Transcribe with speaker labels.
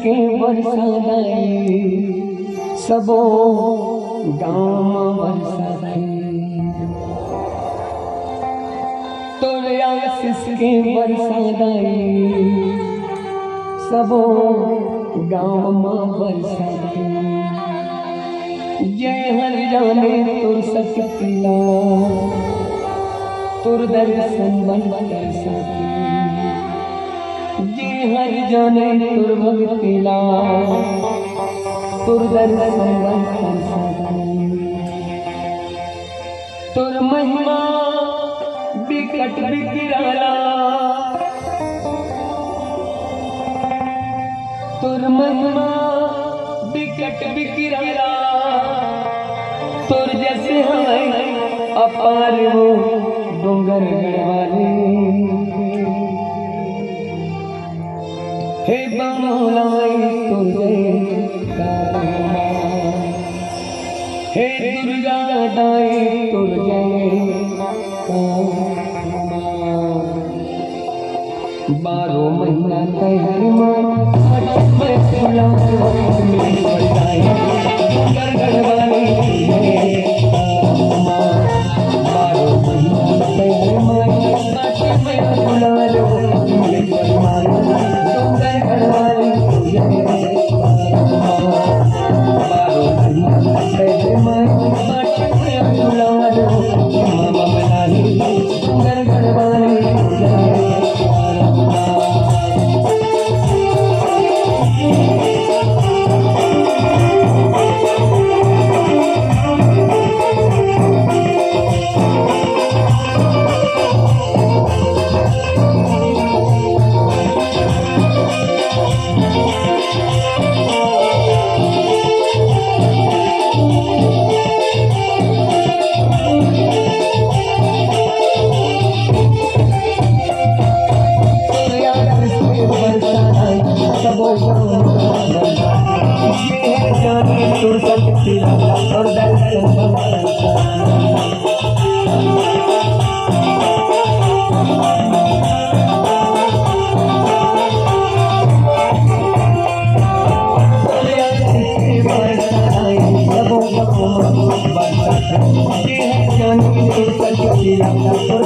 Speaker 1: के बरसादाई सबो गाँव बरसादाई तोरे आशीष के बरसादाई सबो गाँव बरसादाई जय हर जाने तुर सकतिला तुर दर्शन बन बरसाती जय हर जाने तुर भक्तिला तुर दर्शन बन बरसाती तुर महिमा बिकट बिकराला तुर महिमा बिकट बिकराला तुर जैसे है अपार वो डोंगर गढ़वाले हे बमोलाई तुर जय हे दुर्गा दाई तुर जय 12 महीना तैयार में फूला मेरी बरसाई डोंगर गढ़वाले 12 महीना तैयार में फूला मेरी बरसाई डोंगर गढ़वाले 12 महीना तैयार में फूला मामा बनाई डोंगर गढ़वाले और